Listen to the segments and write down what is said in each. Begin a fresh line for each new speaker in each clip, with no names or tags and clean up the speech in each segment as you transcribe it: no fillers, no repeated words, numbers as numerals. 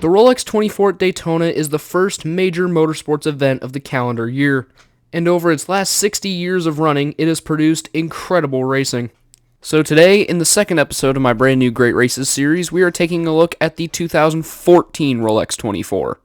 The Rolex 24 at Daytona is the first major motorsports event of the calendar year, and over its last 60 years of running, it has produced incredible racing. So today, in the second episode of my brand new Great Races series, we are taking a look at the 2014 Rolex 24.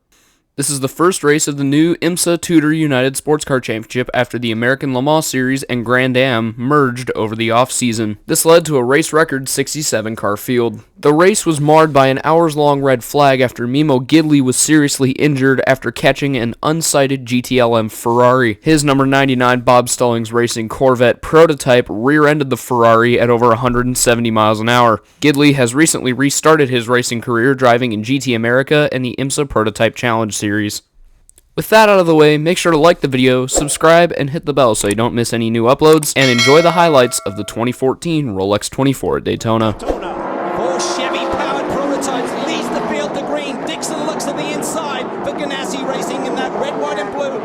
This is the first race of the new IMSA Tudor United Sports Car Championship after the American Le Mans Series and Grand Am merged over the off-season. This led to a race record 67 car field. The race was marred by an hours-long red flag after Mimo Gidley was seriously injured after catching an unsighted GTLM Ferrari. His number 99 Bob Stallings Racing Corvette prototype rear-ended the Ferrari at over 170 miles an hour. Gidley has recently restarted his racing career driving in GT America and the IMSA Prototype Challenge series. With that out of the way, make sure to like the video, subscribe, and hit the bell so you don't miss any new uploads, and enjoy the highlights of the 2014 Rolex 24 at Daytona.
Four Chevy-powered prototypes leads the field to green. Dixon looks at the inside for Ganassi Racing in that red, white, and blue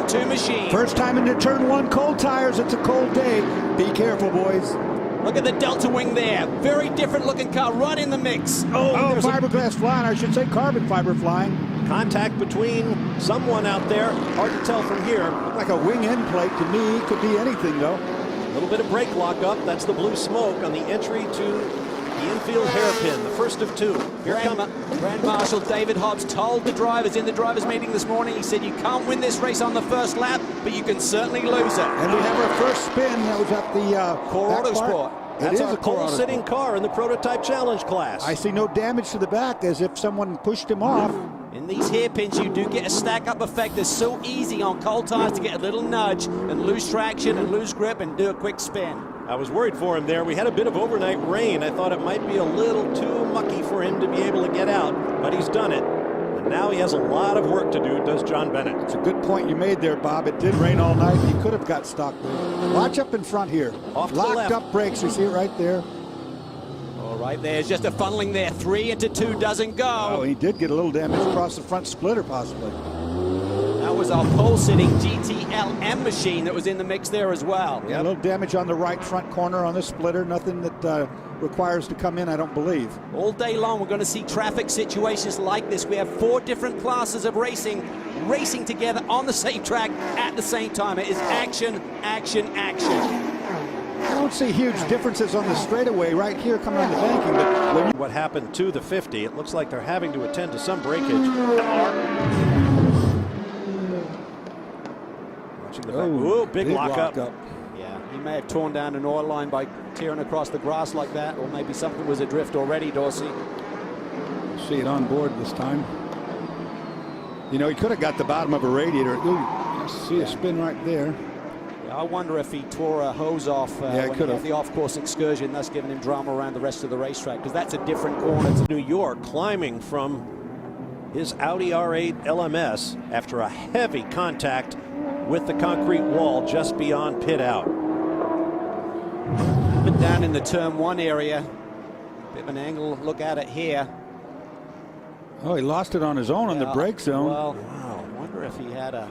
02 machine.
First time into turn one, cold tires. It's a cold day. Be careful, boys.
Look at the Delta Wing there. Very different looking car right in the mix.
Oh, fiberglass flying. I should say carbon fiber flying.
Contact between someone out there. Hard to tell from here.
Looked like a wing end plate to me. Could be anything, though.
A little bit of brake lockup. That's the blue smoke on the entry to the infield hairpin, the first of two. Here
Grand Marshal David Hobbs told the drivers in the drivers meeting this morning, he said you can't win this race on the first lap, but you can certainly lose it.
And we have our first spin. That was at the
Core Autosport.
That's our pole-sitting car in the Prototype Challenge class.
I see no damage to the back, as if someone pushed him off.
In these hairpins, you do get a stack-up effect. It's so easy on cold tires to get a little nudge and lose traction and lose grip and do a quick spin.
I was worried for him there. We had a bit of overnight rain. I thought it might be a little too mucky for him to be able to get out, but he's done it. And now he has a lot of work to do, does John Bennett.
It's a good point you made there, Bob. It did rain all night. He could have got stuck. Watch up in front here.
Off to the left.
Locked up brakes. You see it right there.
All right, there's just a funneling there. 3 into 2 doesn't go.
Oh, he did get a little damage across the front splitter, possibly.
That was our pole-sitting GTLM machine that was in the mix there as well.
Yeah, a little damage on the right front corner on the splitter. Nothing that requires to come in, I don't believe.
All day long, we're going to see traffic situations like this. We have 4 different classes of racing together on the same track at the same time. It is action, action, action.
I don't see huge differences on the straightaway right here coming on the banking, but when
what happened to the 50, it looks like they're having to attend to some breakage. Watching the back. Ooh, big lockup.
Yeah, he may have torn down an oil line by tearing across the grass like that, or maybe something was adrift already, Dorsey.
See it on board this time. You know, he could have got the bottom of a radiator. Ooh, I see a spin right there.
I wonder if he tore a hose off when he had the off-course excursion, thus giving him drama around the rest of the racetrack, because that's a different corner to
New York, climbing from his Audi R8 LMS after a heavy contact with the concrete wall just beyond pit out.
But down in the turn 1 area, bit of an angle look at it here.
Oh, he lost it on his own on the brake zone.
Well, wow, I wonder if he had a...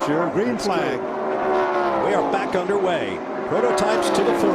Sure, green flag.
We are back underway. Prototypes to the fore.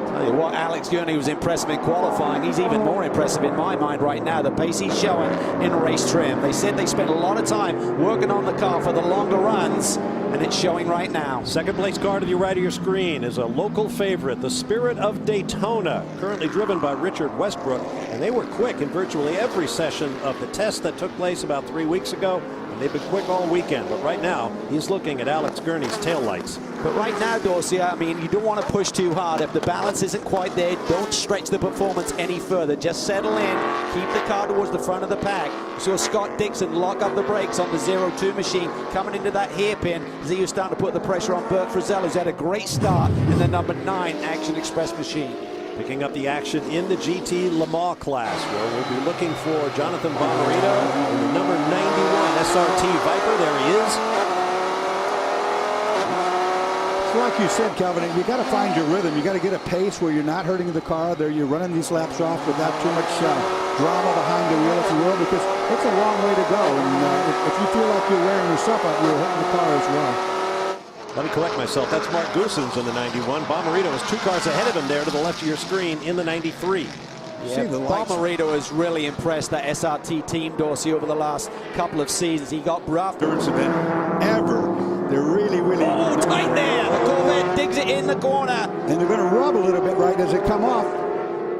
Tell you what, Alex Gurney was impressive in qualifying. He's even more impressive in my mind right now, the pace he's showing in race trim. They said they spent a lot of time working on the car for the longer runs, and it's showing right now.
Second place car to the right of your screen is a local favorite, the Spirit of Daytona, currently driven by Richard Westbrook, and they were quick in virtually every session of the test that took place about 3 weeks ago. And they've been quick all weekend, but right now he's looking at Alex Gurney's taillights.
But right now, Dorsey, I mean, you don't want to push too hard. If the balance isn't quite there, don't stretch the performance any further. Just settle in, keep the car towards the front of the pack. You saw Scott Dixon lock up the brakes on the 02 machine, coming into that hairpin as he was starting to put the pressure on Burt Frizzell, who's had a great start in the number 9 Action Express machine.
Picking up the action in the GT Le Mans class, where we'll be looking for Jonathan Bomarito in the number 91 SRT Viper. There he is.
So like you said, Calvin, you got to find your rhythm. You got to get a pace where you're not hurting the car. There, you're running these laps off without too much drama behind the wheel, if you will, because it's a long way to go. And if you feel like you're wearing yourself out, you're hitting the car as well.
Let me correct myself. That's Mark Goosens in the 91. Bomarito is 2 cars ahead of him there to the left of your screen in the 93.
See the lights.
Bomarito has really impressed that SRT team, Dorsey, over the last couple of seasons. He got rough.
Endurance event ever. They're really, really
Tight there. The Corvette digs it in the corner.
and they're going to rub a little bit right as they come off.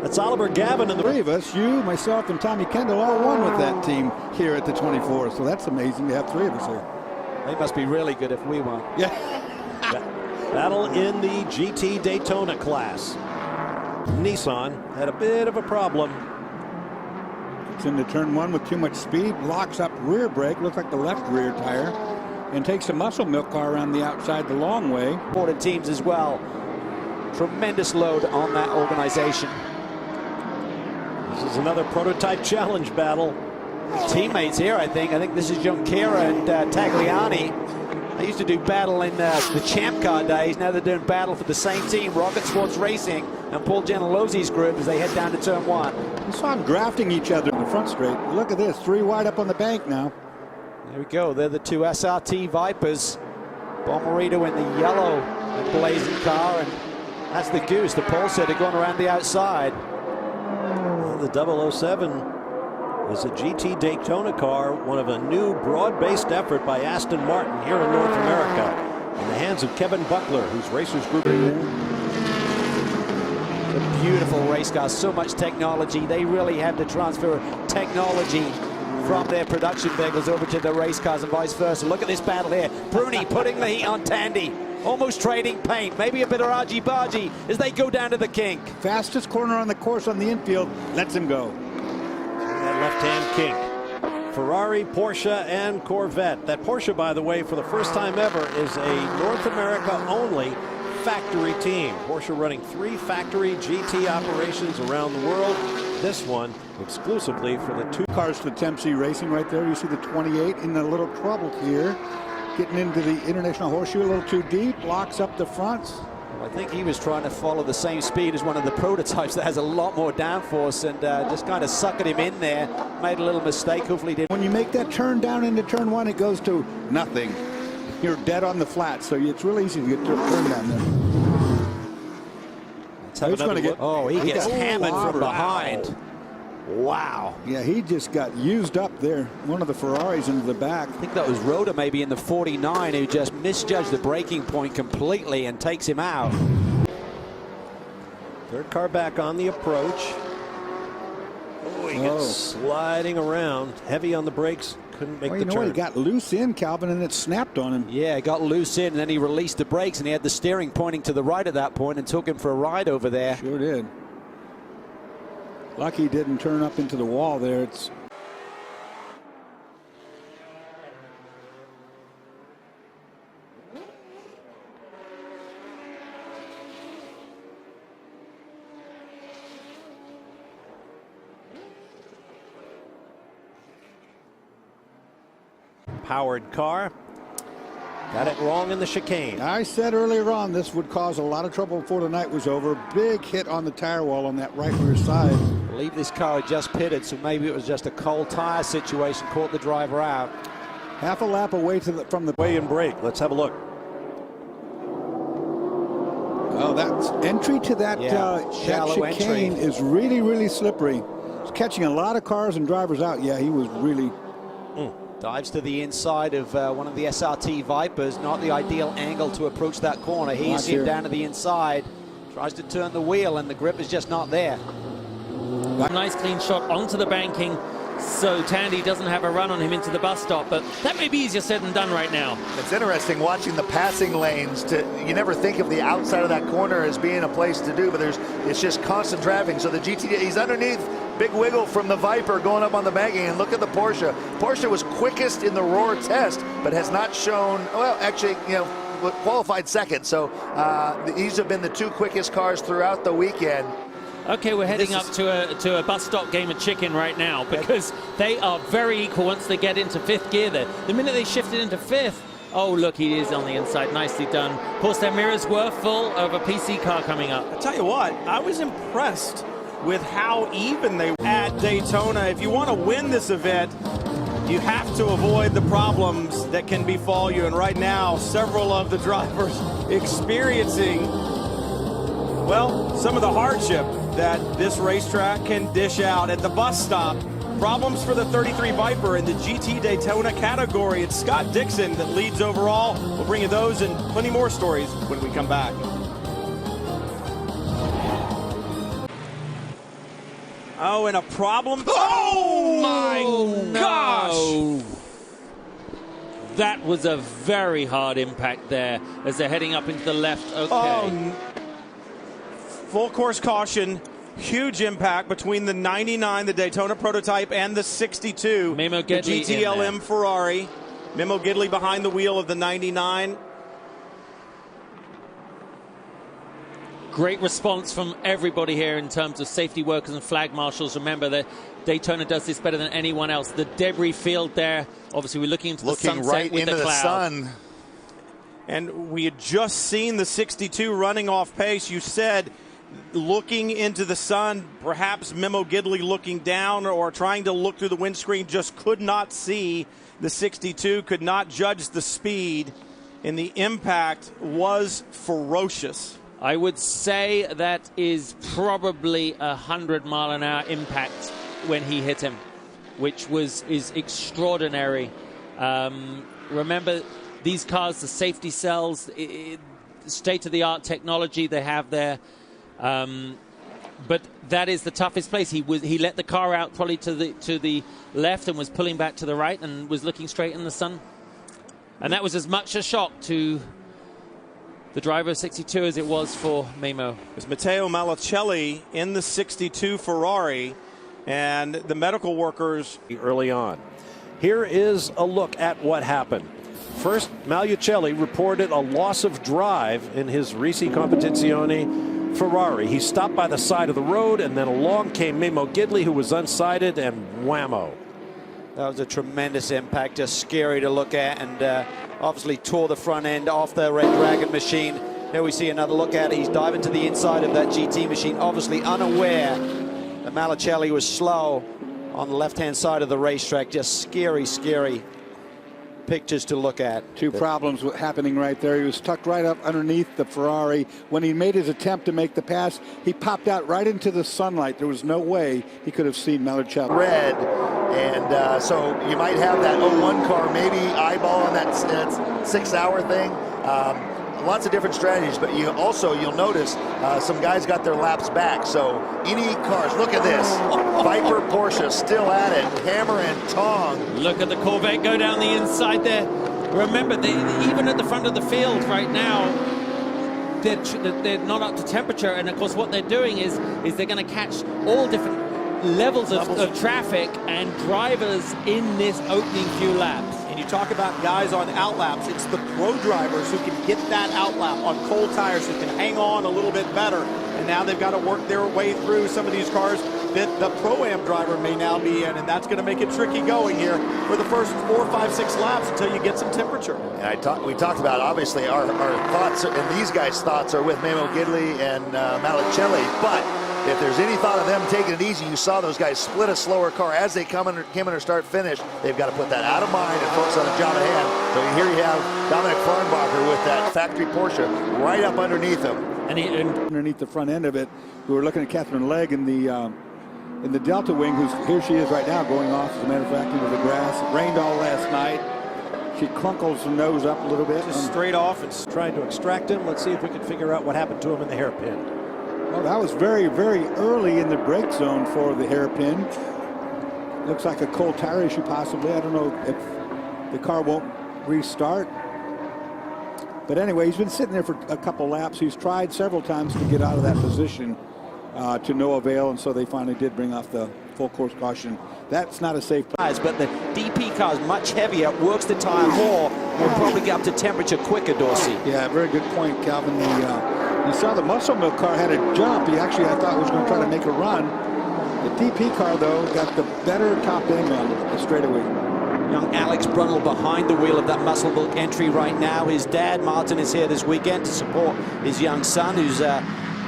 That's Oliver Gavin and the
Three of us, you, myself, and Tommy Kendall, all won with that team here at the 24. So that's amazing to have three of us here.
They must be really good if we won.
Yeah.
battle in the GT Daytona class. Nissan had a bit of a problem.
It's into turn one with too much speed, locks up rear brake, looks like the left rear tire, and takes a muscle milk car around the outside the long way.
Important teams as well. Tremendous load on that organization.
This is another prototype challenge battle.
Teammates here, I think. I think this is Junqueira and Tagliani. They used to do battle in the Champ Car days. Now they're doing battle for the same team, Rocket Sports Racing and Paul Gentilosi's group, as they head down to turn one.
You saw them drafting each other in the front straight. Look at this, three wide up on the bank now.
There we go. They're the two SRT Vipers. Bomarito in the yellow and blazing car, and that's the Goose, the pole setter, going around the outside.
The 007 is a GT Daytona car, one of a new broad-based effort by Aston Martin here in North America, in the hands of Kevin Buckler, whose Racers Group.
A beautiful race car, so much technology. They really had to transfer technology from their production vehicles over to the race cars and vice versa. Look at this battle here. Bruni putting the heat on Tandy, almost trading paint. Maybe a bit of argy-bargy as they go down to the kink.
Fastest corner on the course on the infield, lets him go.
That left-hand kink. Ferrari, Porsche, and Corvette. That Porsche, by the way, for the first time ever, is a North America-only factory team. Porsche running 3 factory GT operations around the world. This one exclusively for the 2
cars for Dempsey Racing right there. You see the 28 in a little trouble here. Getting into the International Horseshoe a little too deep, locks up the fronts.
I think he was trying to follow the same speed as one of the prototypes that has a lot more downforce, and just kind of suckered him in there. Made a little mistake, hopefully didn't.
When you make that turn down into turn one, it goes to nothing. You're dead on the flat, so it's really easy to get to a turn down there.
Let's have another look.
Oh, he gets hammered from
wow.
behind. Wow.
Yeah, he just got used up there. One of the Ferraris into the back.
I think that was Rhoda maybe in the 49 who just misjudged the braking point completely and takes him out.
Third car back on the approach. Oh, he gets sliding around. Heavy on the brakes. Couldn't make the turn.
He got loose in, Calvin, and it snapped on him.
Yeah, got loose in, and then he released the brakes, and he had the steering pointing to the right at that point and took him for a ride over there.
Sure did. Lucky he didn't turn up into the wall there. It's
powered car. Got it wrong in the chicane.
I said earlier on this would cause a lot of trouble before the night was over. Big hit on the tire wall on that right rear side.
I believe this car had just pitted, so maybe it was just a cold tire situation, caught the driver out.
Half a lap away from the
Way and brake. Let's have a look.
Oh, that entry to that,
shallow
that chicane
entry
is really, really slippery. It's catching a lot of cars and drivers out. Yeah, he was really.
Dives to the inside of one of the SRT Vipers. Not the ideal angle to approach that corner. He's him down to the inside. Tries to turn the wheel, and the grip is just not there.
Nice clean shot onto the banking, so Tandy doesn't have a run on him into the bus stop, but that may be easier said than done right now.
It's interesting watching the passing lanes. You never think of the outside of that corner as being a place to do, but it's just constant traffic. So the GT, he's underneath. Big wiggle from the Viper going up on the banking, and look at the Porsche. Porsche was quickest in the Roar test, but has not shown, well, actually, qualified second. So these have been the 2 quickest cars throughout the weekend.
Okay, we're heading up to a bus stop game of chicken right now, because they are very equal once they get into 5th gear there. The minute they shifted into 5th, oh, look, he is on the inside. Nicely done. Of course, their mirrors were full of a PC car coming up.
I tell you what, I was impressed with how even they were at Daytona. If you want to win this event, you have to avoid the problems that can befall you. And right now, several of the drivers experiencing Well, some of the hardship that this racetrack can dish out at the bus stop. Problems for the 33 Viper in the GT Daytona category. It's Scott Dixon that leads overall. We'll bring you those and plenty more stories when we come back. Oh, and a problem. Oh, my gosh!
That was a very hard impact there as they're heading up into the left. Okay.
Oh, full course caution. Huge impact between the 99, the Daytona prototype, and the 62,
Memo
the
Gidley
GTLM Ferrari. Memo Gidley behind the wheel of the 99.
Great response from everybody here in terms of safety workers and flag marshals. Remember that Daytona does this better than anyone else. The debris field there, obviously we're looking into the sunset
right
with
into
the cloud.
sun.
And we had just seen the 62 running off pace. You said looking into the sun, perhaps Memo Gidley looking down or trying to look through the windscreen, just could not see the 62, could not judge the speed, and the impact was ferocious.
I would say that is probably 100-mile-an-hour impact when he hit him, which is extraordinary. Remember, these cars, the safety cells, state-of-the-art technology they have there. But that is the toughest place. He let the car out probably to the left and was pulling back to the right and was looking straight in the sun. And that was as much a shock to the driver of 62 as it was for Memo.
It's Matteo Malicelli in the 62 Ferrari, and the medical workers
early on. Here is a look at what happened. First, Malicelli reported a loss of drive in his Risi Competizione Ferrari. He stopped by the side of the road, and then along came Memo Gidley, who was unsighted, and whammo.
That was a tremendous impact, just scary to look at, and obviously tore the front end off the Red Dragon machine. Here we see another look at it. He's diving to the inside of that GT machine, obviously unaware that Malicelli was slow on the left-hand side of the racetrack. Just scary, scary pictures to look at.
Two problems happening right there. He was tucked right up underneath the Ferrari. When he made his attempt to make the pass, he popped out right into the sunlight. There was no way he could have seen Malicelli.
Red, and so you might have that 01 car maybe eyeballing that 6-hour thing. Lots of different strategies, but you'll notice some guys got their laps back. So any cars, look at this. Viper Porsche still at it, hammer and tong.
Look at the Corvette go down the inside there. Remember, even at the front of the field right now, they're not up to temperature, and of course what they're doing is they're going to catch all different levels of traffic and drivers in this opening few laps.
And you talk about guys on outlaps, it's the pro drivers who can get that outlap on cold tires, who can hang on a little bit better. And now they've got to work their way through some of these cars that the Pro-Am driver may now be in, and that's going to make it tricky going here for the first 4, 5, 6 laps until you get some temperature.
And we talked about, obviously, our thoughts, and these guys' thoughts are with Memo Gidley and Malicelli, but if there's any thought of them taking it easy, you saw those guys split a slower car as they came under start-finish. They've got to put that out of mind and focus on the job at hand. So here you have Dominic Farnbacher with that factory Porsche right up underneath him.
And underneath the front end of it, we were looking at Catherine Legg in the Delta Wing, here she is right now, going off, as a matter of fact, into the grass. It rained all last night. She crunkles her nose up a little bit.
Just straight off and trying to extract him. Let's see if we can figure out what happened to him in the hairpin.
Well, that was very, very early in the brake zone for the hairpin. Looks like a cold tire issue possibly. I don't know if the car won't restart. But anyway, he's been sitting there for a couple laps. He's tried several times to get out of that position to no avail, and so they finally did bring off the full course caution. That's not a safe place.
But the DP car is much heavier, works the tire more, will probably get up to temperature quicker, Dorsey.
Yeah, very good point, Calvin. You saw the Muscle Milk car had a jump. He actually, I thought, was going to try to make a run. The DP car, though, got the better top end on the straightaway.
Young Alex Brundle behind the wheel of that Muscle Milk entry right now. His dad, Martin, is here this weekend to support his young son, who's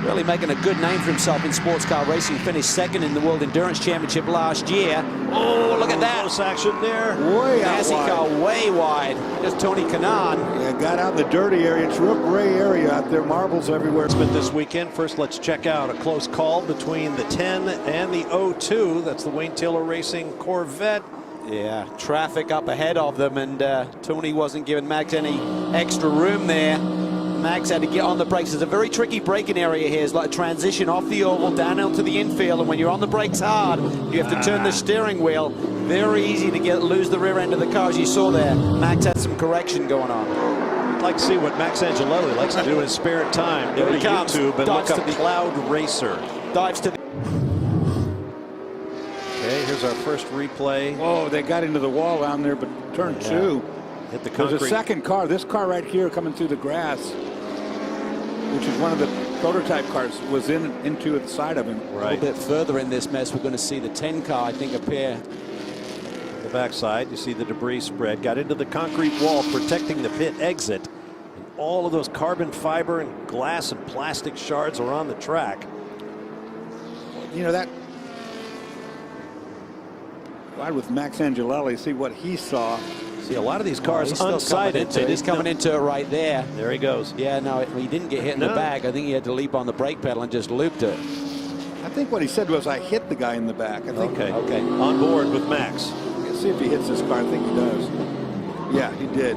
Really making a good name for himself in sports car racing. Finished second in the World Endurance Championship last year. Oh, look at that.
Close action there.
Way out
Nasty
wide.
car, way wide. Just Tony Kanaan.
Yeah, got out in the dirty area. It's a real gray area out there. Marbles everywhere.
This weekend. First, let's check out a close call between the 10 and the 02. That's the Wayne Taylor Racing Corvette.
Yeah, traffic up ahead of them, and Tony wasn't giving Max any extra room there. Max had to get on the brakes. It's a very tricky braking area here. It's like a transition off the oval down onto the infield, and when you're on the brakes hard, you have to turn the steering wheel. Very easy to lose the rear end of the car, as you saw there. Max had some correction going on.
I'd like to see what Max Angelelli likes to do in his spare time. Go to YouTube and look up Cloud Racer.
Dives to the...
Okay, here's our first replay.
Oh, they got into the wall down there, but turn two.
Hit the concrete.
There's a second car. This car right here coming through the grass, which is one of the prototype cars, was into the side of him.
A little bit further in this mess, we're going to see the 10 car, I think, appear.
The backside, you see the debris spread. Got into the concrete wall protecting the pit exit. And all of those carbon fiber and glass and plastic shards are on the track.
You know, that ride with Max Angelelli, see what he saw.
See, a lot of these cars
He's still coming
unsighted.
into it. He's coming into it right there.
There he goes.
Yeah, no, he didn't get hit in the back. I think he had to leap on the brake pedal and just looped it.
I think what he said was, I hit the guy in the back. I think.
Okay. On board with Max.
Let's see if he hits this car. I think he does. Yeah, he did.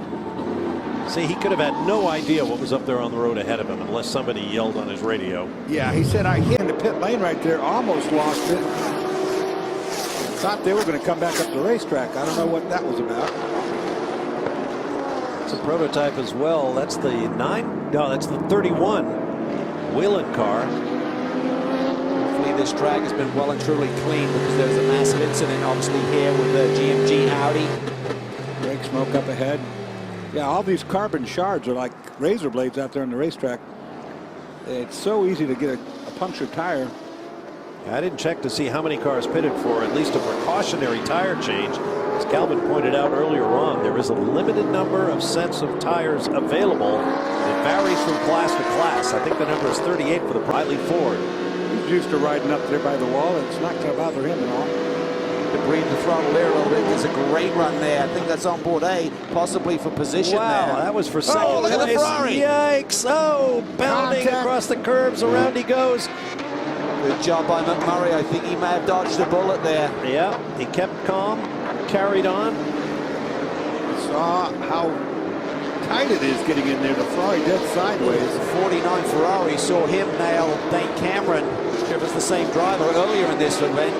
See, he could have had no idea what was up there on the road ahead of him unless somebody yelled on his radio.
Yeah, he said, I hit in the pit lane right there, almost lost it. Thought they were going to come back up the racetrack. I don't know what that was about.
It's a prototype as well. That's the 9? No, that's the 31 Whelen car.
Hopefully this track has been well and truly cleaned, because there was a massive incident obviously here with the GMG Audi.
Brake smoke up ahead. Yeah, all these carbon shards are like razor blades out there on the racetrack. It's so easy to get a punctured tire.
I didn't check to see how many cars pitted for at least a precautionary tire change. As Calvin pointed out earlier on, there is a limited number of sets of tires available. It varies from class to class. I think the number is 38 for the Briley Ford.
He's used to riding up there by the wall. It's not going to bother him at all.
To breathe the throttle there a little bit. There's a great run there. I think that's on board A, possibly for position there.
Wow, that was for second
look at the
place.
Ferrari.
Yikes. Oh, bounding across the curbs. Around he goes.
Good job by McMurray. I think he may have dodged a bullet there.
Yeah, he kept calm, carried on.
Saw how tight it is getting in there. The Ferrari dead sideways.
49 Ferrari saw him nail Dane Cameron. It was the same driver earlier in this event.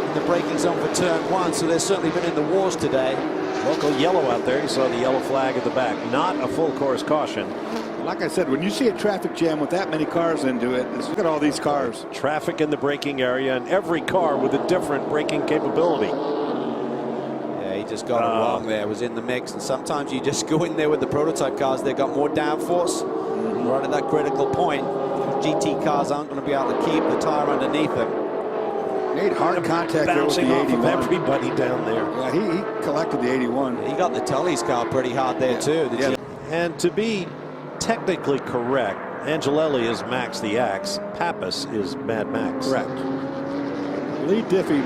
In the braking zone for turn 1, so they've certainly been in the wars today.
Local yellow out there. You saw the yellow flag at the back. Not a full course caution.
Like I said, when you see a traffic jam with that many cars into it, look at all these cars.
Traffic in the braking area, and every car with a different braking capability.
Yeah, he just got it wrong there. Was in the mix, and sometimes you just go in there with the prototype cars. They've got more downforce right at that critical point. GT cars aren't going to be able to keep the tire underneath them.
Made hard contact there with the
Bouncing off
81.
of everybody down there.
Yeah, he collected the 81.
He got the Tully's car pretty hard there too.
And to be technically correct, Angelelli is Max the Axe. Pappas is Mad Max.
Correct. Lee Diffie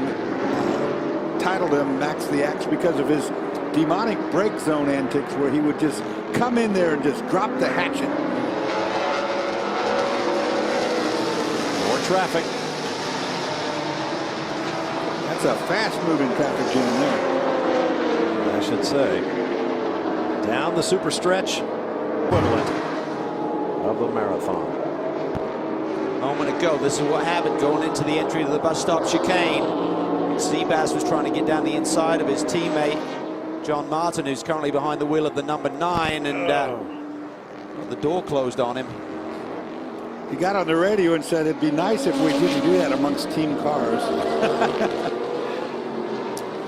titled him Max the Axe because of his demonic brake zone antics, where he would just come in there and just drop the hatchet.
More traffic.
That's a fast-moving traffic jam there.
I should say. Down the super stretch, equivalent of a marathon.
A moment ago, this is what happened going into the entry to the bus stop chicane. Seabass was trying to get down the inside of his teammate, John Martin, who's currently behind the wheel of the number 9, and the door closed on him.
He got on the radio and said it'd be nice if we didn't do that amongst team cars.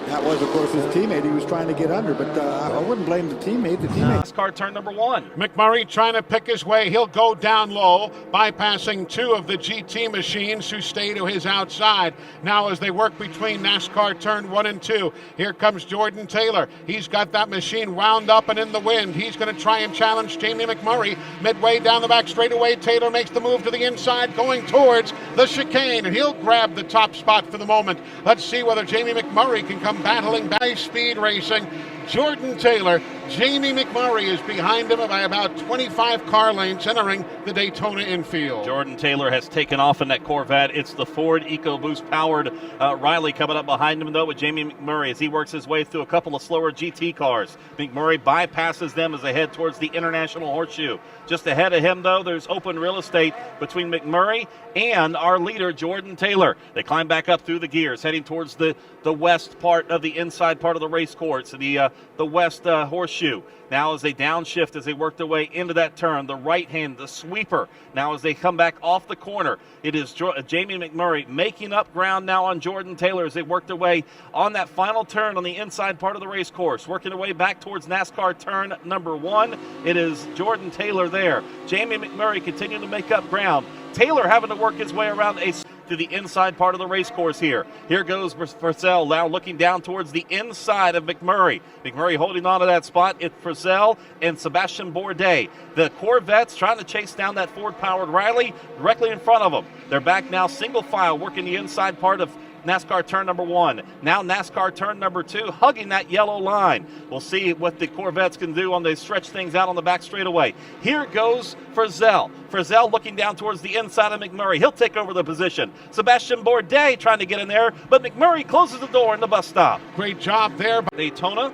That was, of course, his teammate he was trying to get under, but I wouldn't blame the teammate. The teammate.
NASCAR turn number 1.
McMurray trying to pick his way. He'll go down low, bypassing 2 of the GT machines who stay to his outside. Now as they work between NASCAR turn 1 and 2, here comes Jordan Taylor. He's got that machine wound up and in the wind. He's going to try and challenge Jamie McMurray. Midway down the back straightaway, Taylor makes the move to the inside, going towards the chicane, and he'll grab the top spot for the moment. Let's see whether Jamie McMurray can come battling by speed racing. Jordan Taylor, Jamie McMurray is behind him by about 25 car lengths entering the Daytona infield.
Jordan Taylor has taken off in that Corvette. It's the Ford EcoBoost powered Riley coming up behind him, though, with Jamie McMurray as he works his way through a couple of slower GT cars. McMurray bypasses them as they head towards the International Horseshoe. Just ahead of him, though, there's open real estate between McMurray and our leader, Jordan Taylor. They climb back up through the gears, heading towards the west part of the inside part of the race course, the west horseshoe. Now as they downshift, as they work their way into that turn, the right hand, the sweeper. Now as they come back off the corner, it is Jamie McMurray making up ground now on Jordan Taylor as they work their way on that final turn on the inside part of the race course, working their way back towards NASCAR turn number 1. It is Jordan Taylor there. Jamie McMurray continuing to make up ground. Taylor having to work his way around to the inside part of the race course here. Here goes Purcell now looking down towards the inside of McMurray. McMurray holding on to that spot. It's Purcell and Sebastian Bourdais. The Corvettes trying to chase down that Ford-powered Riley directly in front of them. They're back now single file working the inside part of NASCAR turn number 1. Now NASCAR turn number 2, hugging that yellow line. We'll see what the Corvettes can do on they stretch things out on the back straightaway. Here goes Frizzell. Frizzell looking down towards the inside of McMurray. He'll take over the position. Sebastian Bourdais trying to get in there, but McMurray closes the door in the bus stop.
Great job there.
Daytona,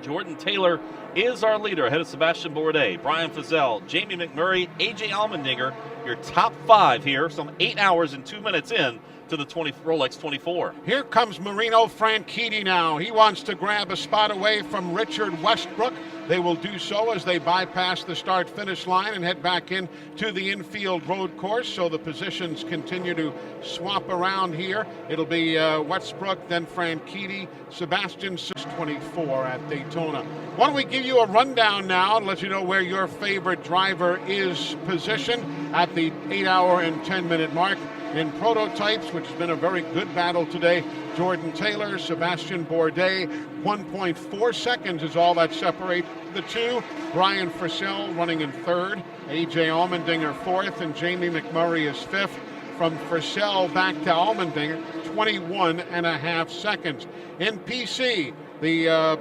Jordan Taylor is our leader ahead of Sebastian Bourdais, Brian Frizzell, Jamie McMurray, A.J. Allmendinger. Your top 5 here, some 8 hours and 2 minutes in to the Rolex 24.
Here comes Marino Franchitti now. He wants to grab a spot away from Richard Westbrook. They will do so as they bypass the start-finish line and head back in to the infield road course. So the positions continue to swap around here. It'll be Westbrook, then Franchitti, Sebastian 624 at Daytona. Why don't we give you a rundown now and let you know where your favorite driver is positioned at the 8-hour and 10-minute mark. In prototypes, which has been a very good battle today, Jordan Taylor, Sebastian Bourdais, 1.4 seconds is all that separates the two. Brian Frizzell running in 3rd, A.J. Allmendinger 4th, and Jamie McMurray is 5th. From Frizzell back to Allmendinger, 21.5 seconds. In PC, the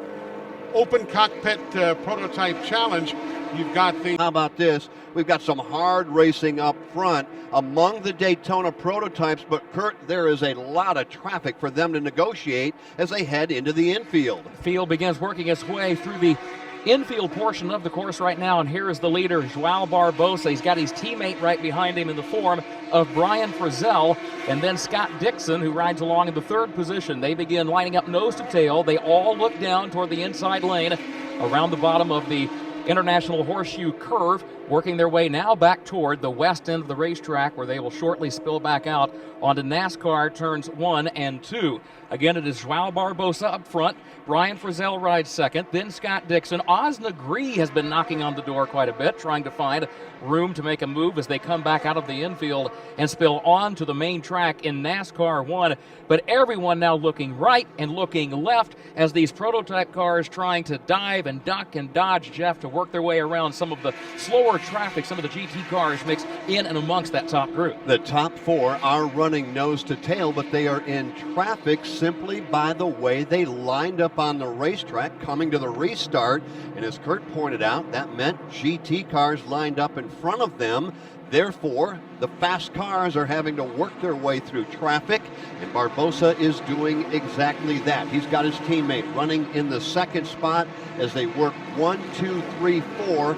Open Cockpit Prototype Challenge, you've got the...
How about this? We've got some hard racing up front among the Daytona prototypes, but Kurt, there is a lot of traffic for them to negotiate as they head into the infield.
The field begins working its way through the infield portion of the course right now, and here is the leader, Joao Barbosa. He's got his teammate right behind him in the form of Brian Frizzell, and then Scott Dixon, who rides along in the 3rd position. They begin lining up nose to tail. They all look down toward the inside lane around the bottom of the International Horseshoe curve, working their way now back toward the west end of the racetrack, where they will shortly spill back out onto NASCAR turns 1 and 2. Again, it is Joao Barbosa up front. Brian Frizzell rides 2nd, then Scott Dixon. Oz Negree has been knocking on the door quite a bit, trying to find room to make a move as they come back out of the infield and spill on to the main track in NASCAR 1. But everyone now looking right and looking left as these prototype cars trying to dive and duck and dodge, Jeff, to work their way around some of the slower traffic, some of the GT cars mixed in and amongst that top group.
The top 4 are running nose to tail, but they are in traffic simply by the way they lined up on the racetrack coming to the restart. And as Kurt pointed out, that meant GT cars lined up in front of them. Therefore, the fast cars are having to work their way through traffic, and Barbosa is doing exactly that. He's got his teammate running in the 2nd spot as they work 1, 2, 3, 4.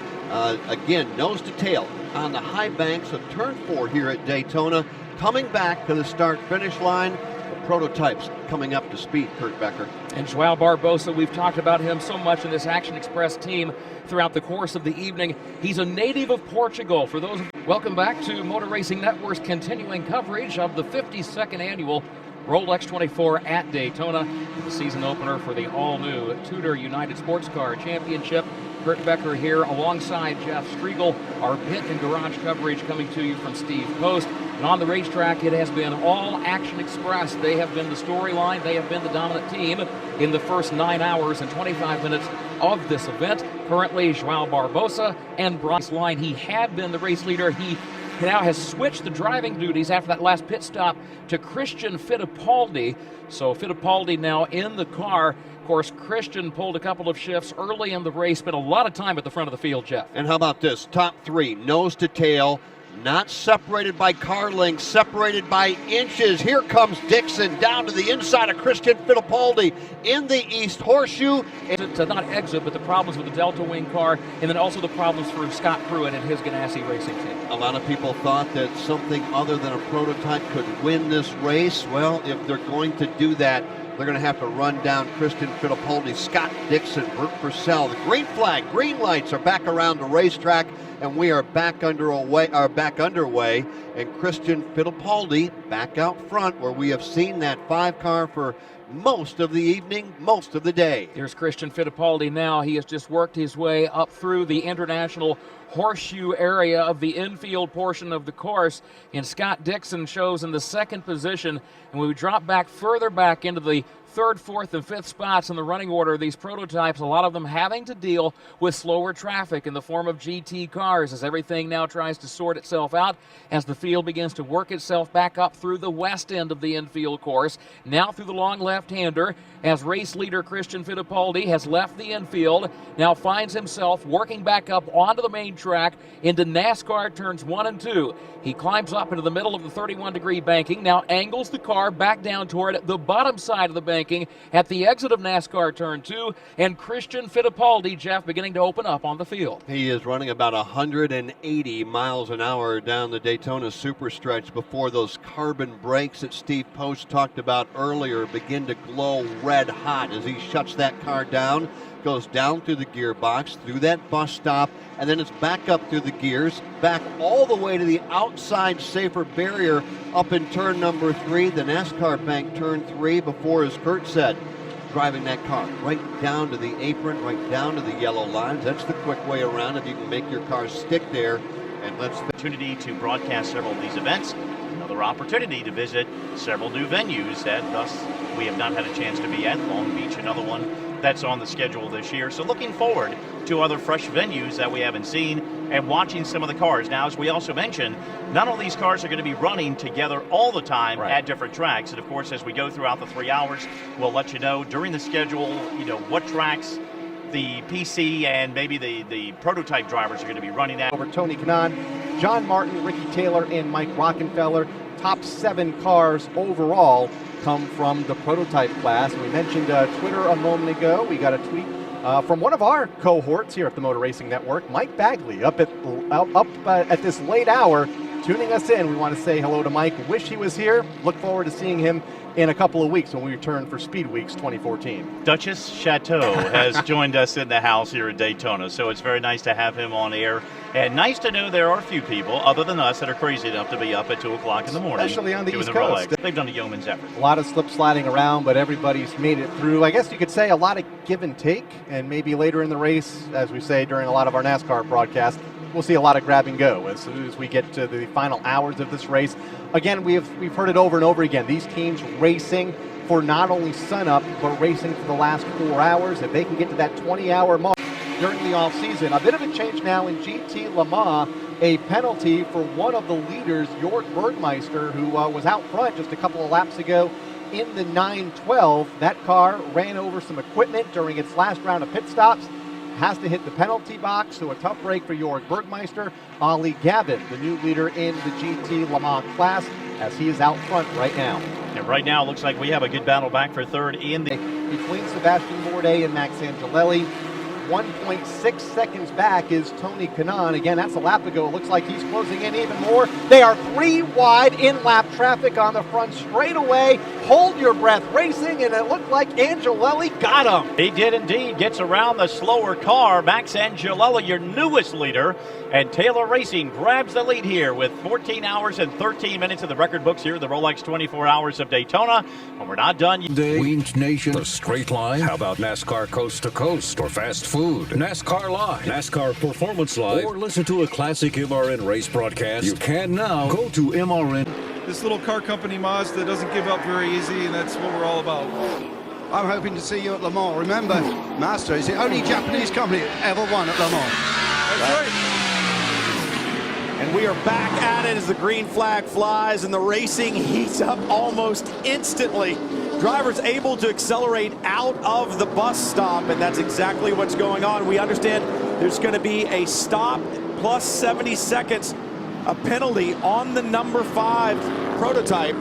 Again, nose to tail on the high banks of turn 4 here at Daytona. Coming back to the start-finish line, the prototypes coming up to speed, Kurt Becker.
And Joao Barbosa, we've talked about him so much in this Action Express team throughout the course of the evening. He's a native of Portugal. For those, welcome back to Motor Racing Network's continuing coverage of the 52nd annual Rolex 24 at Daytona, the season opener for the all-new Tudor United Sports Car Championship. Kurt Becker here alongside Jeff Striegel. Our pit and garage coverage coming to you from Steve Post. And on the racetrack, it has been all Action Express. They have been the storyline. They have been the dominant team in the first 9 hours and 25 minutes of this event. Currently, Joao Barbosa and Bryce Line. He had been the race leader. He now has switched the driving duties after that last pit stop to Christian Fittipaldi. So Fittipaldi now in the car. Of course, Christian pulled a couple of shifts early in the race, spent a lot of time at the front of the field, Jeff.
And how about this? Top three, nose to tail, not separated by car length, separated by inches. Here comes Dixon down to the inside of Christian Fittipaldi in the East Horseshoe.
To not exit, but the problems with the Delta Wing car, and then also the problems for Scott Pruitt and his Ganassi Racing team.
A lot of people thought that something other than a prototype could win this race. Well, if they're going to do that, they're going to have to run down Christian Fittipaldi, Scott Dixon, Bert Purcell. The green flag, green lights are back around the racetrack, and we are back underway. And Christian Fittipaldi back out front, where we have seen that 5-car for most of the evening, most of the day.
Here's Christian Fittipaldi now. He has just worked his way up through the international horseshoe area of the infield portion of the course, and Scott Dixon shows in the second position. And we drop back further back into the third, fourth, and fifth spots in the running order. These prototypes, a lot of them having to deal with slower traffic in the form of GT cars as everything now tries to sort itself out as the field begins to work itself back up through the west end of the infield course. Now through the long left-hander as race leader Christian Fittipaldi has left the infield, now finds himself working back up onto the main track into NASCAR turns 1 and 2. He climbs up into the middle of the 31-degree banking, now angles the car back down toward the bottom side of the banking at the exit of NASCAR turn 2, and Christian Fittipaldi, Jeff, beginning to open up on the field.
He is running about 180 miles an hour down the Daytona Superstretch before those carbon brakes that Steve Post talked about earlier begin to glow red hot as he shuts that car down, goes down through the gearbox, through that bus stop, and then it's back up through the gears, back all the way to the outside safer barrier up in turn number 3, the NASCAR bank turn 3, before, as Kurt said, driving that car right down to the apron, right down to the yellow lines. That's the quick way around if you can make your car stick there. And let's
opportunity to broadcast several of these events. Another opportunity to visit several new venues that thus we have not had a chance to be at. Long Beach, another one that's on the schedule this year. So looking forward to other fresh venues that we haven't seen and watching some of the cars. Now, as we also mentioned, not all these cars are going to be running together all the time at different tracks. And of course, as we go throughout the 3 hours, we'll let you know during the schedule, what tracks the PC and maybe the prototype drivers are going to be running at.
Over Tony Kanaan, John Martin, Ricky Taylor, and Mike Rockenfeller. Top 7 cars overall come from the prototype class. We mentioned Twitter a moment ago. We got a tweet from one of our cohorts here at the Motor Racing Network, Mike Bagley, up at this late hour, tuning us in. We want to say hello to Mike. Wish he was here. Look forward to seeing him in a couple of weeks when we return for Speed Weeks 2014.
Duchess Chateau has joined us in the house here at Daytona, so it's very nice to have him on air. And nice to know there are a few people, other than us, that are crazy enough to be up at 2 o'clock in the morning.
Especially on the East
Rolex.
Coast.
They've done a yeoman's effort.
A lot of slip sliding around, but everybody's made it through. I guess you could say a lot of give and take, and maybe later in the race, as we say during a lot of our NASCAR broadcasts, we'll see a lot of grab and go as soon as we get to the final hours of this race. Again, we've heard it over and over again. These teams racing for not only sunup, but racing for the last 4 hours. If they can get to that 20-hour mark during the off-season. A bit of a change now in GT Le Mans, a penalty for one of the leaders, Jörg Bergmeister, who was out front just a couple of laps ago in the 912. That car ran over some equipment during its last round of pit stops. Has to hit the penalty box, so a tough break for Jörg Bergmeister. Ali Gavin, the new leader in the GT Le Mans class, as he is out front right now.
And right now, it looks like we have a good battle back for third in the...
Between Sebastian Bourdais and Max Angelelli. 1.6 seconds back is Tony Kanaan. Again, that's a lap ago. It looks like he's closing in even more. They are 3 wide in lap traffic on the front straightaway. Hold your breath racing, and it looked like Angelelli got him.
He did indeed. Gets around the slower car. Max Angelelli, your newest leader. And Taylor Racing grabs the lead here with 14 hours and 13 minutes in the record books here, the Rolex 24 Hours of Daytona. But we're not done.
Queens Nation, the straight line. How about NASCAR Coast to Coast or fast food? NASCAR Live, NASCAR Performance Live, or listen to a classic MRN race broadcast. You can now go to MRN.
This little car company, Mazda, doesn't give up very easy, and that's what we're all about.
I'm hoping to see you at Le Mans. Remember, Mazda is the only Japanese company that ever won at Le Mans.
That's right.
And we are back at it as the green flag flies and the racing heats up almost instantly. Drivers able to accelerate out of the bus stop, and that's exactly what's going on. We understand there's going to be a stop plus 70 seconds, a penalty on the number 5 prototype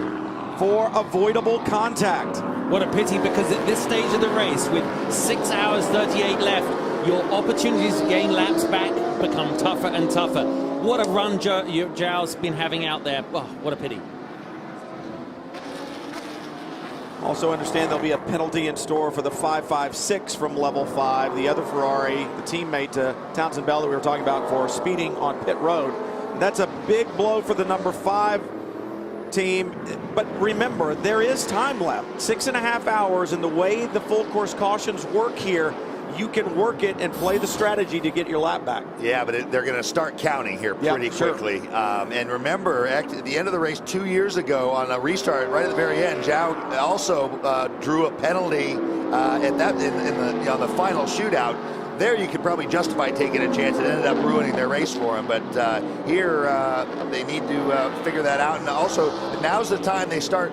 for avoidable contact.
What a pity, because at this stage of the race, with 6 hours 38 left, your opportunities to gain laps back become tougher and tougher. What a run Zhao's been having out there. Oh, what a pity.
Also understand there'll be a penalty in store for the 556 from level 5, the other Ferrari, the teammate to Townsend Bell that we were talking about for speeding on pit road. That's a big blow for the number 5 team. But remember, there is time left. 6.5 hours, and the way the full course cautions work here, you can work it and play the strategy to get your lap back.
Yeah, but they're going to start counting here pretty quickly. And remember, at the end of the race 2 years ago on a restart, right at the very end, Zhao also drew a penalty at that on the final shootout. There you could probably justify taking a chance. It ended up ruining their race for him. But here they need to figure that out. And also, now's the time they start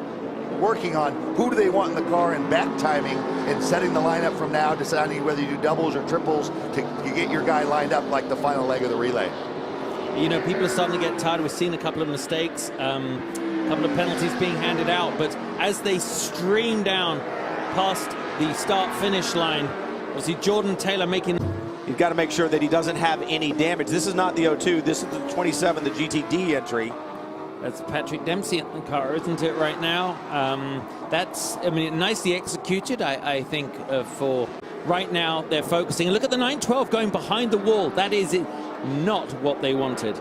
working on who do they want in the car and back timing and setting the lineup from now, deciding whether you do doubles or triples to get your guy lined up like the final leg of the relay.
You know, people are starting to get tired. We've seen a couple of mistakes, a couple of penalties being handed out, but as they stream down past the start-finish line, obviously Jordan Taylor making...
You've got to make sure that he doesn't have any damage. This is not the 02, this is the 27, the GTD entry.
That's Patrick Dempsey in the car, isn't it, right now? That's, I mean, nicely executed, I think, for right now. They're focusing. Look at the 912 going behind the wall. That is not what they wanted.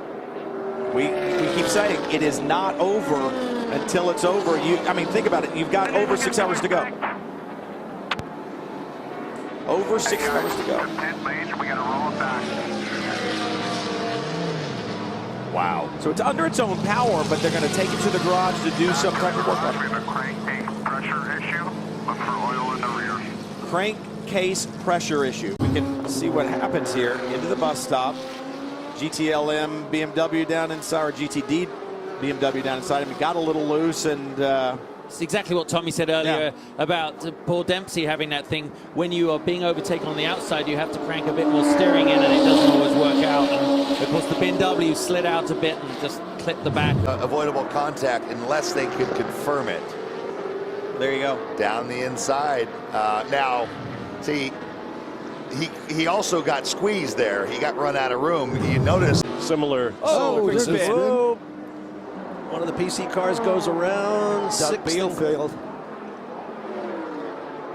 We keep saying it is not over until it's over. I mean, think about it. You've got over 6 hours to go. Over 6 hours to go. Wow. So it's under its own power, but they're going to take it to the garage to do some type of work on it. Crankcase pressure issue. We can see what happens here. Into the bus stop. GTLM BMW down inside, or GTD BMW down inside him. He got a little loose, and
it's exactly what Tommy said earlier about Paul Dempsey having that thing. When you are being overtaken on the outside, you have to crank a bit more steering in, and it doesn't always work out. And of course, the BMW slid out a bit and just clipped the back.
Avoidable contact unless they could confirm it.
There you go.
Down the inside. Now, see, he also got squeezed there. He got run out of room. You notice.
Similar.
Oh,
one of the PC cars goes around.
Doug Beelfield.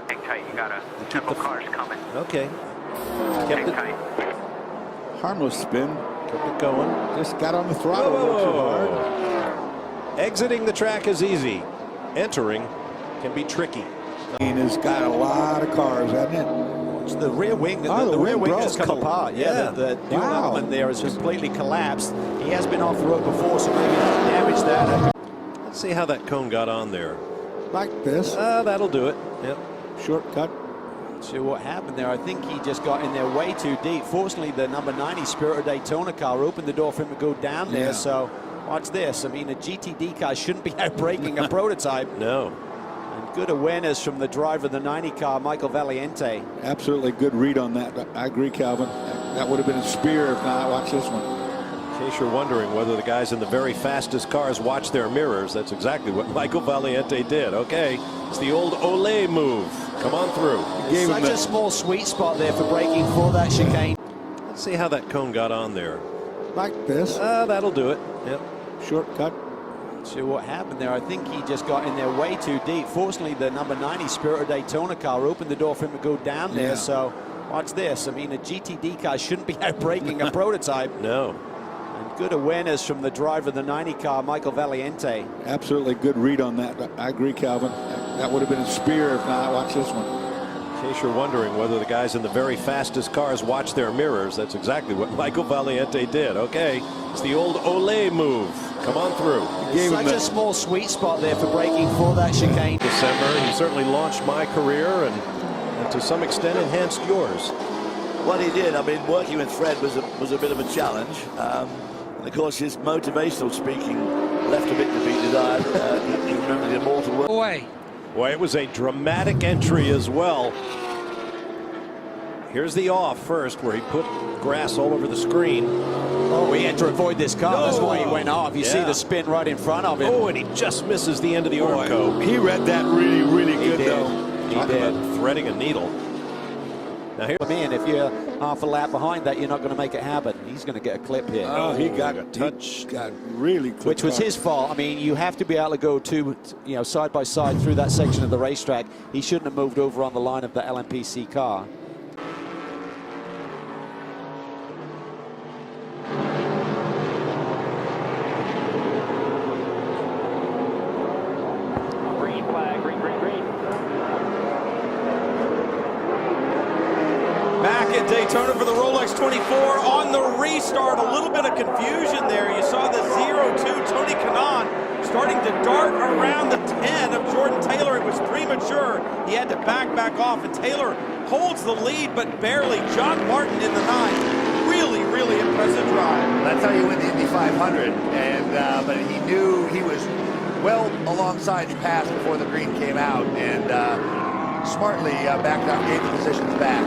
Hang tight, you got a couple cars coming.
Okay.
Hang tight.
Harmless spin.
Kept it going.
Just got on the throttle a little too hard.
Exiting the track is easy. Entering can be tricky.
Has got a lot of cars, hasn't it?
The rear wing, the rear wing has come apart. Yeah, the dual element there has completely collapsed. He has been off the road before, so maybe damage that.
Let's see how that cone got on there.
Like this.
That'll do it. Yep.
Shortcut.
See what happened there. I think he just got in there way too deep. Fortunately, the number 90 Spirit of Daytona car opened the door for him to go down there. So watch this. I mean, a GTD car shouldn't be out braking a prototype.
No.
Good awareness from the driver of the 90 car, Michael Valiente.
Absolutely good read on that. I agree, Calvin. That would have been a spear if not. Watch this one.
In case you're wondering whether the guys in the very fastest cars watch their mirrors, that's exactly what Michael Valiente did. Okay, it's the old Olay move. Come on through.
Such a small sweet spot there for braking for that chicane.
Let's see how that cone got on there.
Like this.
That'll do it. Yep.
Shortcut.
Not sure what happened there. I think he just got in there way too deep. Fortunately, the number 90 Spirit of Daytona car opened the door for him to go down there. So watch this. I mean, a GTD car shouldn't be out braking a prototype.
No.
And good awareness from the driver of the 90 car, Michael Valiente.
Absolutely good read on that. I agree, Calvin. That would have been a spear if not. Watch this one.
In case you're wondering whether the guys in the very fastest cars watch their mirrors, that's exactly what Michael Valiente did. Okay, it's the old Olay move. Come on through.
Such a small sweet spot there for braking for that chicane.
December, he certainly launched my career and to some extent enhanced yours.
Well, he did. I mean, working with Fred was a bit of a challenge. And of course, his motivational speaking left a bit to be desired. He remembered the immortal word.
Boy, it was a dramatic entry as well. Here's the off first, where he put grass all over the screen.
Oh, he had to avoid this car. That's why he went off. You see the spin right in front of him.
Oh, and he just misses the end of the Armco.
He read that really, really good, though.
He did.
Threading a needle. Now here,
man, if you're half a lap behind that, you're not going to make it happen. He's going to get a clip here.
Oh, he got a touch. Got really quick.
Which was his fault. I mean, you have to be able to go side by side through that section of the racetrack. He shouldn't have moved over on the line of the LMPC car.
Green flag, green, green, green.
Back at Daytona for the Rolex 24 on the restart. A little bit of confusion there. You saw the 0-2 Tony Kanaan starting to dart around the 10 of Jordan Taylor. It was premature. He had to back off, and Taylor holds the lead, but barely. John Martin in the 9. Really, really impressive drive.
That's how you win the Indy 500. And but he knew he was well alongside the pass before the green came out, and smartly backed up, gave the positions back.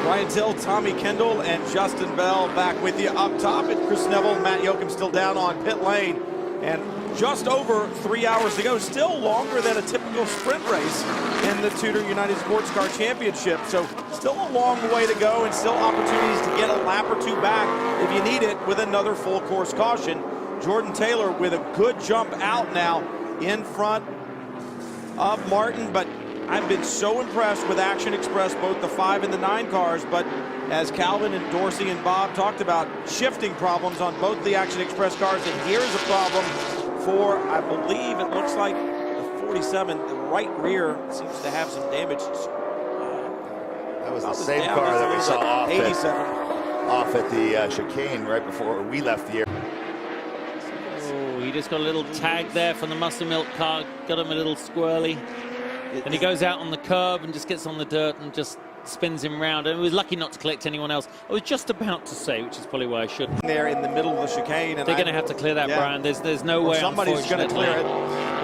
Ryan Till, Tommy Kendall, and Justin Bell back with you up top. And Chris Neville, Matt Yoakum still down on pit lane. And just over 3 hours to go, still longer than a typical sprint race in the Tudor United Sports Car Championship. So still a long way to go, and still opportunities to get a lap or two back if you need it with another full course caution. Jordan Taylor with a good jump out now in front of Martin, but I've been so impressed with Action Express, both the 5 and the 9 cars, but as Calvin and Dorsey and Bob talked about, shifting problems on both the Action Express cars, and here's a problem for, I believe it looks like the 47, the right rear seems to have some damage.
That was the same car that we saw off at the chicane right before we left the air.
Oh, he just got a little tag there from the Muscle Milk car, got him a little squirrely. And he goes out on the curb and just gets on the dirt and just spins him round. And he was lucky not to collect anyone else. I was just about to say, which is probably why I shouldn't.
There in the middle of the chicane. And
they're going to have to clear that, Brian. There's no way,
somebody's going to clear it.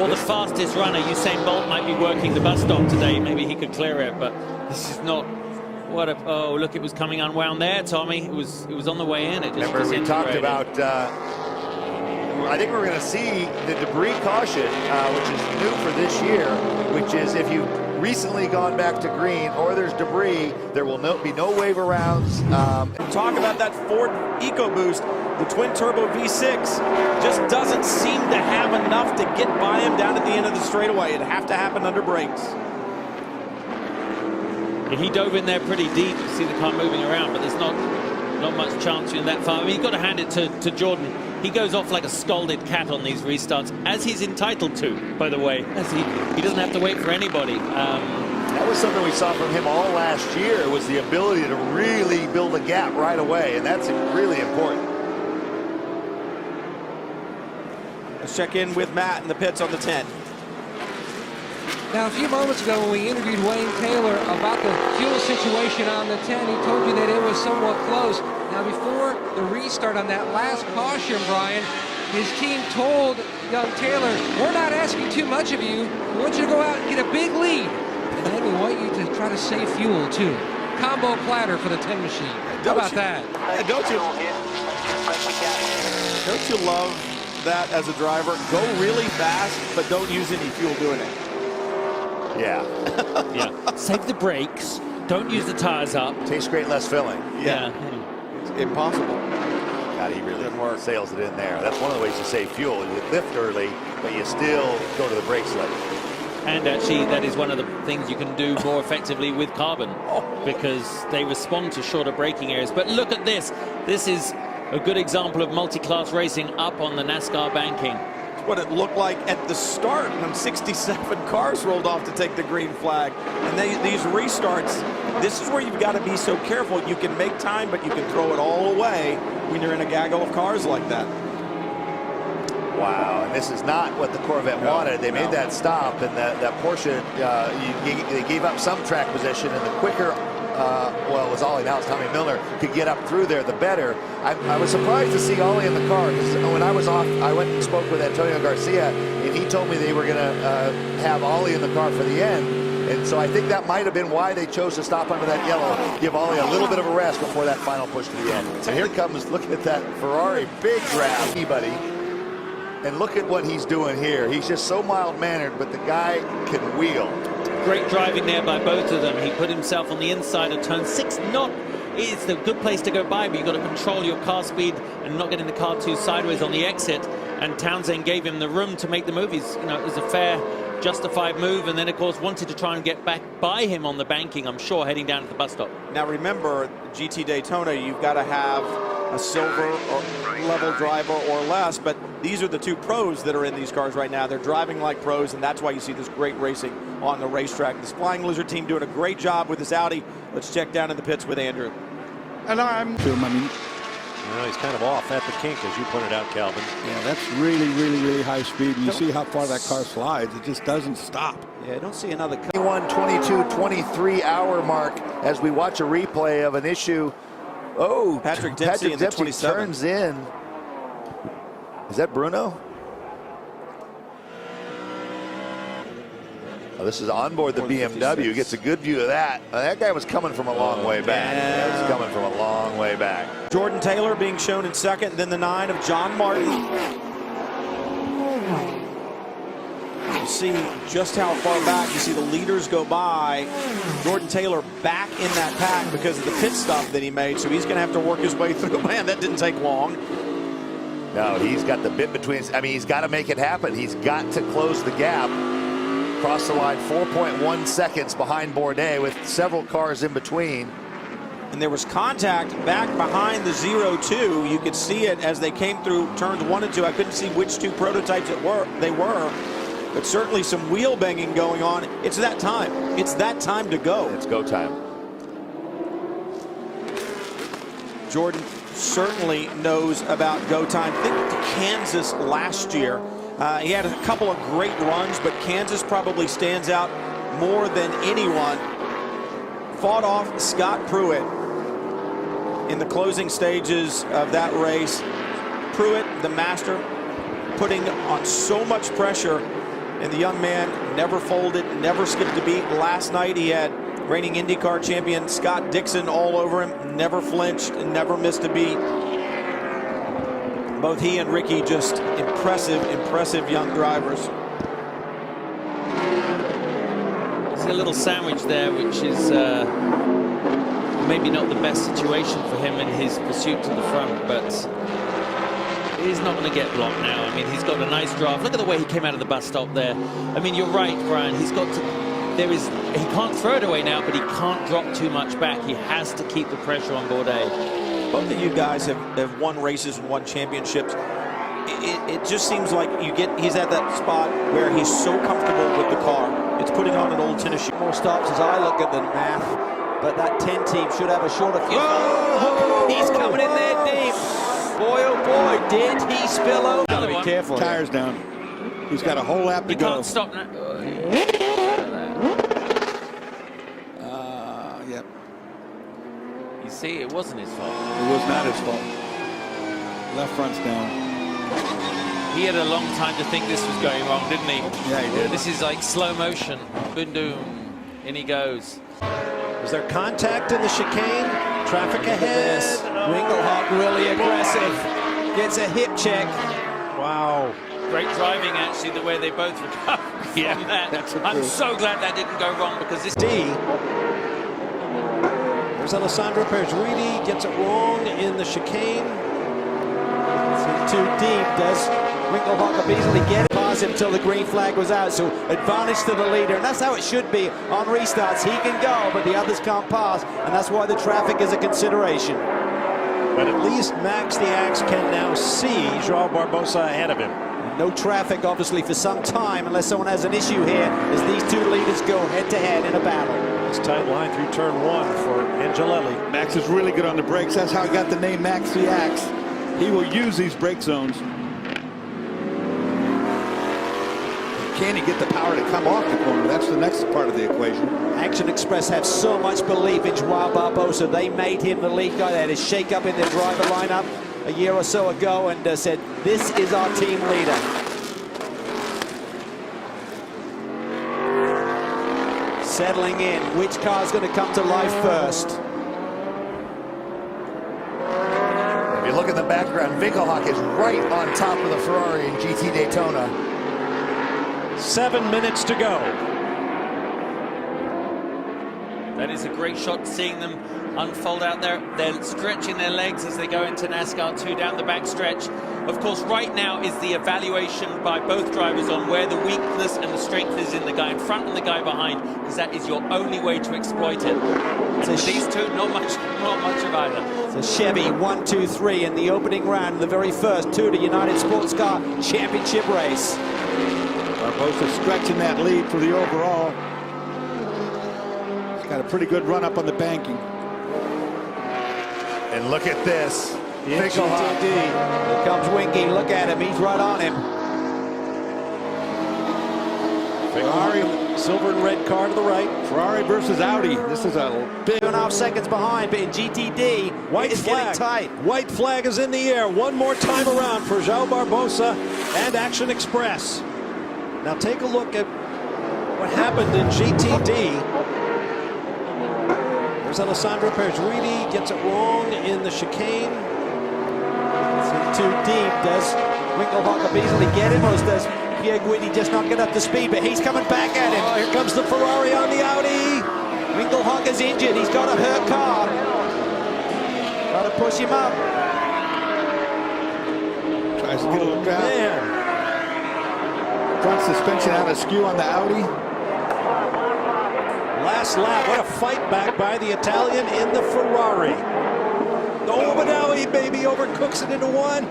Or the fastest runner, Usain Bolt, might be working the bus stop today. Maybe he could clear it, but this is not. What a, oh, look, it was coming unwound there, Tommy. It was on the way in. It just
remember, we talked about, I think we're going to see the debris caution, which is new for this year, which is if you've recently gone back to green or there's debris, there will be no wave arounds.
Talk about that Ford EcoBoost, the twin-turbo V6, just doesn't seem to have enough to get by him down at the end of the straightaway. It'd have to happen under brakes.
He dove in there pretty deep. You see the car moving around, but there's not much chance in that far. I mean, you've got to hand it to Jordan. He goes off like a scalded cat on these restarts, as he's entitled to, by the way. As he doesn't have to wait for anybody.
That was something we saw from him all last year, was the ability to really build a gap right away, and that's really important.
Let's check in with Matt in the pits on the 10.
Now, a few moments ago when we interviewed Wayne Taylor about the fuel situation on the 10, he told you that it was somewhat close. Now, before the restart on that last caution, Brian, his team told young Taylor, we're not asking too much of you. We want you to go out and get a big lead. And then we want you to try to save fuel, too. Combo platter for the 10 machine. How about that?
Don't you? Don't you love that as a driver? Go really fast, but don't use any fuel doing it.
Yeah.
Yeah. Save the brakes. Don't use the tires up.
Tastes great, less filling.
Yeah.
It's impossible.
God, he really sails it in there. That's one of the ways to save fuel. You lift early, but you still go to the brakes late.
And actually, that is one of the things you can do more effectively with carbon, because they respond to shorter braking areas. But look at this. This is a good example of multi-class racing up on the NASCAR banking.
What it looked like at the start when 67 cars rolled off to take the green flag. And these restarts, this is where you've got to be so careful. You can make time, but you can throw it all away when you're in a gaggle of cars like that.
Wow, and this is not what the Corvette wanted. They made that stop, and that Porsche, they gave up some track position, and the quicker, well, it was Ollie, now it's Tommy Milner, could get up through there, the better. I was surprised to see Ollie in the car, because when I was off, I went and spoke with Antonio Garcia, and he told me they were going to have Ollie in the car for the end. And so I think that might have been why they chose to stop under that yellow, give Ollie a little bit of a rest before that final push to the end. So here comes, looking at that Ferrari, big grab, anybody. And look at what he's doing here. He's just so mild-mannered, but the guy can wheel.
Great driving there by both of them. He put himself on the inside of turn 6. It's a good place to go by, but you've got to control your car speed and not getting the car too sideways on the exit. And Townsend gave him the room to make the move. It was a fair, justified move, and then of course wanted to try and get back by him on the banking, I'm sure, heading down to the bus stop.
Now remember, GT Daytona, you've got to have a silver or level driver or less, but these are the two pros that are in these cars right now. They're driving like pros, and that's why you see this great racing on the racetrack. This Flying Lizard team doing a great job with this Audi. Let's check down in the pits with Andrew.
And
he's kind of off at the kink, as you pointed out, Calvin.
Yeah, that's really, really, really high speed. And you see how far that car slides. It just doesn't stop.
Yeah, I don't see another
21, 22, 23 hour mark as we watch a replay of an issue. Oh,
Patrick Dempsey in the 27.
turns in. Is that Bruno? Oh, this is on board the BMW. Gets a good view of that. That guy was coming from a long way back. Yeah, he was coming from a long way back.
Jordan Taylor being shown in second, then the 9 of John Martin. You see just how far back. You see the leaders go by. Jordan Taylor back in that pack because of the pit stop that he made, so he's going to have to work his way through. Man, that didn't take long.
No, he's got the bit between. I mean, he's got to make it happen. He's got to close the gap. Cross the line 4.1 seconds behind Bourdais with several cars in between.
And there was contact back behind the 0-2. You could see it as they came through turns 1 and 2. I couldn't see which two prototypes they were, but certainly some wheel banging going on. It's that time. It's that time to go.
It's go time.
Jordan certainly knows about go time. Think to Kansas last year. He had a couple of great runs, but Kansas probably stands out more than anyone. Fought off Scott Pruitt in the closing stages of that race. Pruitt, the master, putting on so much pressure, and the young man never folded, never skipped a beat. Last night he had reigning IndyCar champion Scott Dixon all over him, never flinched and never missed a beat. Both he and Ricky just impressive young drivers.
It's a little sandwich there, which is maybe not the best situation for him in his pursuit to the front, but he's not going to get blocked now. I mean, he's got a nice draft. Look at the way he came out of the bus stop there. I mean, you're right, Brian. He's got to. He can't throw it away now, but he can't drop too much back. He has to keep the pressure on Bourdais.
Both of you guys have won races and won championships. It just seems like he's at that spot where he's so comfortable with the car. It's putting on an old tennis shoe.
More stops as I look at the math, but that 10 team should have a shorter field.
Oh, he's coming in there deep.
Boy, oh boy, did he spill over.
Gotta be careful. Tires down. He's got a whole lap to go.
Can't stop now.
Yep.
You see, it wasn't his fault.
It was not his fault. Left front's down.
He had a long time to think this was going wrong, didn't he?
Yeah, he did.
This is like slow motion. Boom, boom. In he goes.
Was there contact in the chicane? Traffic ahead.
Winkelhock really aggressive. Gets a hip check.
Wow.
Great driving, actually, the way they both recovered from that. I'm so glad that didn't go wrong because this...
There's Alessandro Perjuidi, gets it wrong in the chicane.
Too deep. Does Winkelhocker easily get it past him until the green flag was out? So advantage to the leader, and that's how it should be on restarts. He can go, but the others can't pass, and that's why the traffic is a consideration.
But at least Max the Axe can now see Joao Barbosa ahead of him.
No traffic, obviously, for some time, unless someone has an issue here, as these two leaders go head-to-head in a battle.
Nice tight line through turn one for Angelelli.
Max is really good on the brakes. That's how he got the name Max the Axe. He will use these brake zones. Can he get the power to come off the corner? That's the next part of the equation.
Action Express have so much belief in Joao Barbosa. They made him the lead guy. They had a shake-up in their driver lineup a year or so ago and said, this is our team leader. Settling in. Which car's going to come to life first?
If you look at the background, Winkelhock is right on top of the Ferrari in GT Daytona.
7 minutes to go.
That is a great shot, seeing them unfold out there. They're stretching their legs as they go into NASCAR 2 down the back stretch. Of course, right now is the evaluation by both drivers on where the weakness and the strength is in the guy in front and the guy behind, because that is your only way to exploit it. So these two, not much of either.
So Chevy 1, 2, 3 in the opening round, the very first Toyota United Sports Car Championship race.
Barbosa stretching that lead for the overall. He's got a pretty good run up on the banking.
And look at this.
Winkelhock. Here comes Winky. Look at him. He's right on him.
Ferrari, silver and red car to the right.
Ferrari versus Audi. This is a big
2.5 seconds behind, but in GTD,
white
it's
flag.
getting tight.
White flag is in the air. One more time around for Joao Barbosa and Action Express. Now take a look at what happened in GTD. There's Alessandro Perjuidi, gets it wrong in the chicane.
Too deep. Does Winkelhocker easily get him, or does Pierre Guidi just not get up to speed? But he's coming back at him.
Oh, here comes the Ferrari on the Audi.
Winkelhocker's injured. He's got a hurt car. Got to push him up.
Tries to get a look out.
Man.
Front suspension out askew on the Audi.
Last lap, what a fight back by the Italian in the Ferrari. Oh, but now he maybe overcooks it into one.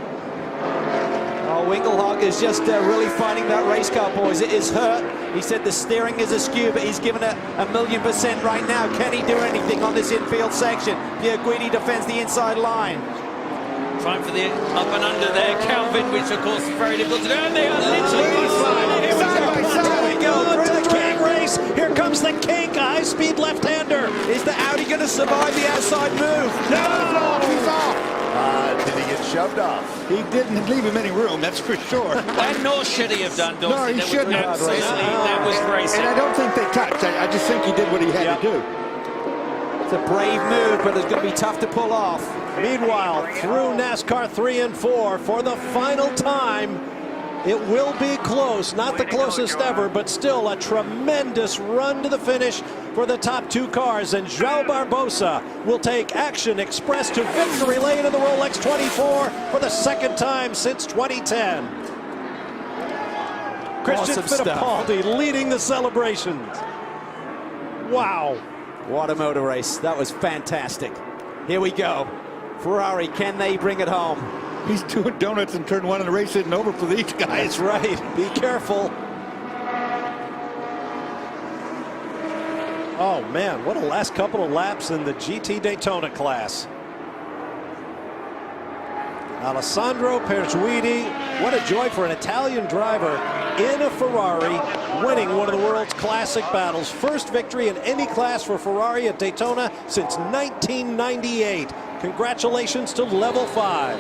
Oh, Winkelhocker is just really fighting that race car, boys. It is hurt. He said the steering is askew, but he's given it 1,000,000% right now. Can he do anything on this infield section? Pierre Guidi defends the inside line.
Trying for the up and under there, Calvin, which of course is very difficult to do. And they are literally
Side by side we go through the kink race. Here comes the kink, high-speed left-hander.
Is the Audi going to survive the outside move?
No! He's off!
Did he get shoved off?
He didn't leave him any room, that's for sure.
And nor should he have done, Dorsey.
No, he shouldn't have.
That was racing.
And I don't think they touched. I just think he did what he had to do.
It's a brave move, but it's going to be tough to pull off.
Meanwhile, through NASCAR 3 and 4, for the final time, it will be close. Not the closest ever, but still a tremendous run to the finish for the top two cars. And Joao Barbosa will take Action Express to victory lane in the Rolex 24 for the second time since 2010. Christian Fittipaldi leading the celebrations. Wow.
What a motor race. That was fantastic. Here we go. Ferrari, can they bring it home?
He's doing donuts in turn one, and the race isn't over for these guys.
That's right. Be careful. Oh, man, what a last couple of laps in the GT Daytona class. Alessandro Perjuidi, what a joy for an Italian driver in a Ferrari, winning one of the world's classic battles. First victory in any class for Ferrari at Daytona since 1998. Congratulations to Level 5.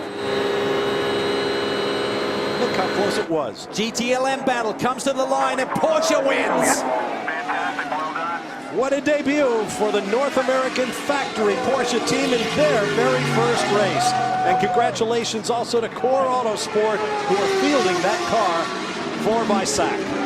Look how close it was.
GTLM battle comes to the line and Porsche wins.
What a debut for the North American Factory Porsche team in their very first race. And congratulations also to Core Autosport, who are fielding that car for by SAC.